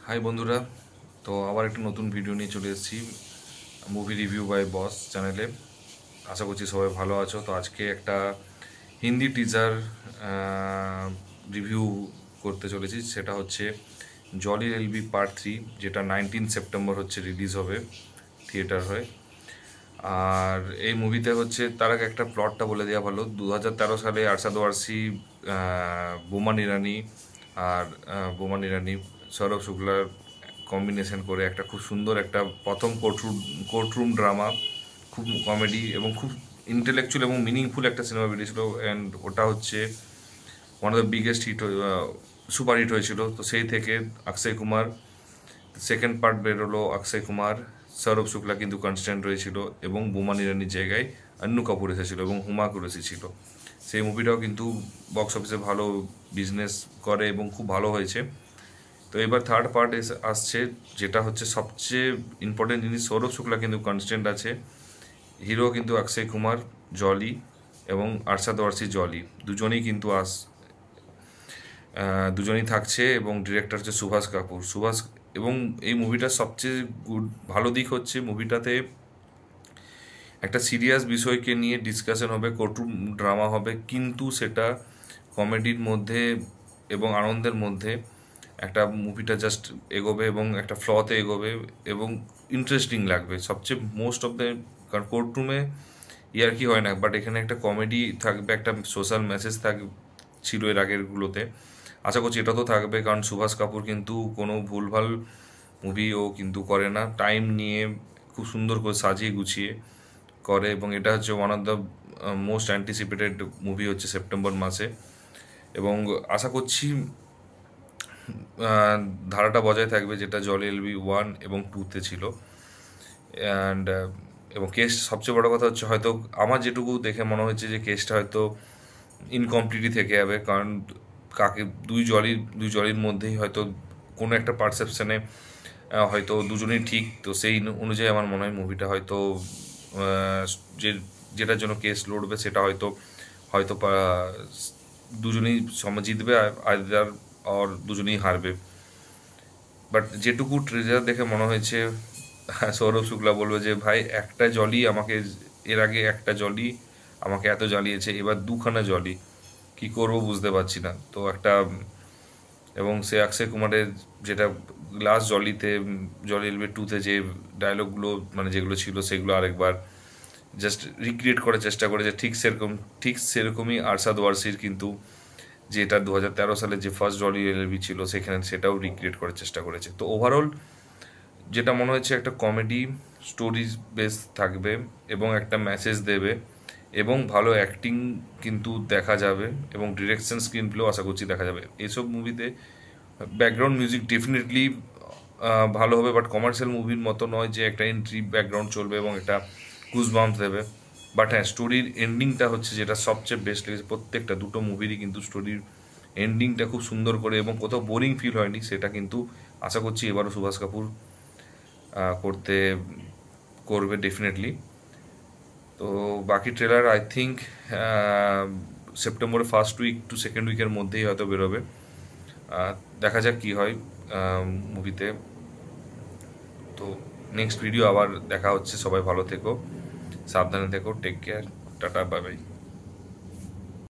High বন্ধুরা, তো আবার একটা নতুন ভিডিও নিয়ে চলে এসেছি মুভি রিভিউ বাই বস চ্যানেলে। আশা করছি সবাই ভালো আছো। তো আজকে একটা হিন্দি টিজার রিভিউ করতে চলেছি, সেটা হচ্ছে জলি এলবি পার্ট 3, যেটা 19 সেপ্টেম্বর হচ্ছে রিলিজ হবে থিয়েটার হয়ে। আর এই মুভিতে হচ্ছে তার আগে একটা প্লটটা বলে দেওয়া ভালো। 2013 সালে আরশাদ ওয়ারসি, বোমান ইরানি আর বোমান ইরানি সৌরভ শুক্লার কম্বিনেশন করে একটা খুব সুন্দর একটা প্রথম কোর্টরুম ড্রামা, খুব কমেডি এবং খুব ইন্টেলেকচুয়াল এবং মিনিংফুল একটা সিনেমা বেরিয়েছিল। অ্যান্ড ওটা হচ্ছে one of the biggest hit, super hit হয়েছিল। তো সেই থেকে অক্ষয় কুমার, সেকেন্ড পার্ট বেরোলো অক্ষয় কুমার, সৌরভ শুক্লা কিন্তু কনস্ট্যান্ট রয়েছিল এবং বোমান ইরানির জায়গায় অন্নু কাপুর এসেছিল এবং হুমা কুরেশি ছিল। সেই মুভিটাও কিন্তু বক্স অফিসে ভালো বিজনেস করে এবং খুব ভালো হয়েছে। তো এবার থার্ড পার্ট আসছে, যেটা হচ্ছে সবচেয়ে ইম্পর্টেন্ট জিনিস। সৌরভ শুক্লা কিন্তু কনস্ট্যান্ট আছে, হিরো কিন্তু অক্ষয় কুমার জলি এবং আরশাদ ওয়ারসি জলি, দুজনেই থাকছে এবং ডিরেক্টর হচ্ছে সুভাষ কাপুর। এবং এই মুভিটার সবচেয়ে ভালো দিক হচ্ছে মুভিটাতে একটা সিরিয়াস বিষয়কে নিয়ে ডিসকাশন হবে, কোর্টরুম ড্রামা হবে, কিন্তু সেটা কমেডির মধ্যে এবং আনন্দের মধ্যে একটা মুভিটা জাস্ট এগোবে এবং একটা ফ্লতে এগোবে এবং ইন্টারেস্টিং লাগবে সবচেয়ে মোস্ট অফ দ্য। কারণ কোর্টরুমে ইয়ার কি হয় না, বাট এখানে একটা কমেডি থাকবে, একটা সোশ্যাল মেসেজ ছিল এর আগেরগুলোতে। আশা করছি এটাতেও থাকবে, কারণ সুভাষ কাপুর কিন্তু কোনো ভুলভাল মুভিও কিন্তু করে না, টাইম নিয়ে খুব সুন্দর করে সাজিয়ে গুছিয়ে করে। এবং এটা হচ্ছে one of the most anticipated movie হচ্ছে সেপ্টেম্বর মাসে। এবং আশা করছি ধারাটা বজায় থাকবে, যেটা জলি এলবি 1 এবং 2-তে ছিল। অ্যান্ড এবং কেস, সবচেয়ে বড় কথা হচ্ছে হয়তো আমার যেটুকু দেখে মনে হচ্ছে যে কেসটা হয়তো ইনকমপ্লিটই থেকে যাবে, কারণ দুই জলির মধ্যেই হয়তো কোনো একটা পারসেপশনে হয়তো দুজনেই ঠিক। তো সেই অনুযায়ী আমার মনে হয় মুভিটা হয়তো যে যেটার জন্য কেস লড়বে সেটা হয়তো হয়তো দুজনেই জিতবে, আইদার আর দুজনেই হারবে। বাট যেটুকু ট্রেজার দেখে মনে হয়েছে, সৌরভ শুক্লা বলবে যে ভাই একটা জলই আমাকে, এর আগে একটা জলই আমাকে এত জ্বালিয়েছে, এবার দুখানা জলই কি করব বুঝতে পারছি না। তো একটা, এবং সে অক্ষয় কুমারের যেটা লাস্ট জলি এলবি 2-তে যে ডায়লগগুলো মানে যেগুলো ছিল সেগুলো আরেকবার জাস্ট রিক্রিয়েট করার চেষ্টা করেছে, ঠিক সেরকমই আরশাদ ওয়ারসির কিন্তু যেটা 2013 সালে যে ফার্স্ট জলি এলবি ছিল সেখানে সেটাও রিক্রিয়েট করার চেষ্টা করেছে। তো ওভারঅল যেটা মনে হচ্ছে একটা কমেডি স্টোরি বেস থাকবে এবং একটা মেসেজ দেবে এবং ভালো অ্যাক্টিং কিন্তু দেখা যাবে এবং ডিরেকশন স্ক্রিন প্লেও আশা করছি দেখা যাবে এইসব মুভিতে। ব্যাকগ্রাউন্ড মিউজিক ডেফিনেটলি ভালো হবে, বাট কমার্শিয়াল মুভির মতো নয় যে একটা এন্ট্রি ব্যাকগ্রাউন্ড চলবে এবং একটা গুজবাম্পস দেবে। বাট হ্যাঁ, স্টোরির এন্ডিংটা হচ্ছে যেটা সবচেয়ে বেস্ট লেগেছে প্রত্যেকটা দুটো মুভিরই, কিন্তু স্টোরির এন্ডিংটা খুব সুন্দর করে এবং কোথাও বোরিং ফিল হয়নি, সেটা কিন্তু আশা করছি এবারও সুভাষ কাপুর করতে করবে ডেফিনেটলি। তো বাকি ট্রেলার আই থিঙ্ক সেপ্টেম্বরের ফার্স্ট উইক টু সেকেন্ড উইকের মধ্যেই হয়তো বেরোবে। দেখা যাক কী হয় মুভিতে। তো নেক্সট ভিডিও আবার দেখা হচ্ছে, সবাই ভালো থেকো, সাবধানে থেকো, take care, tata, bye by.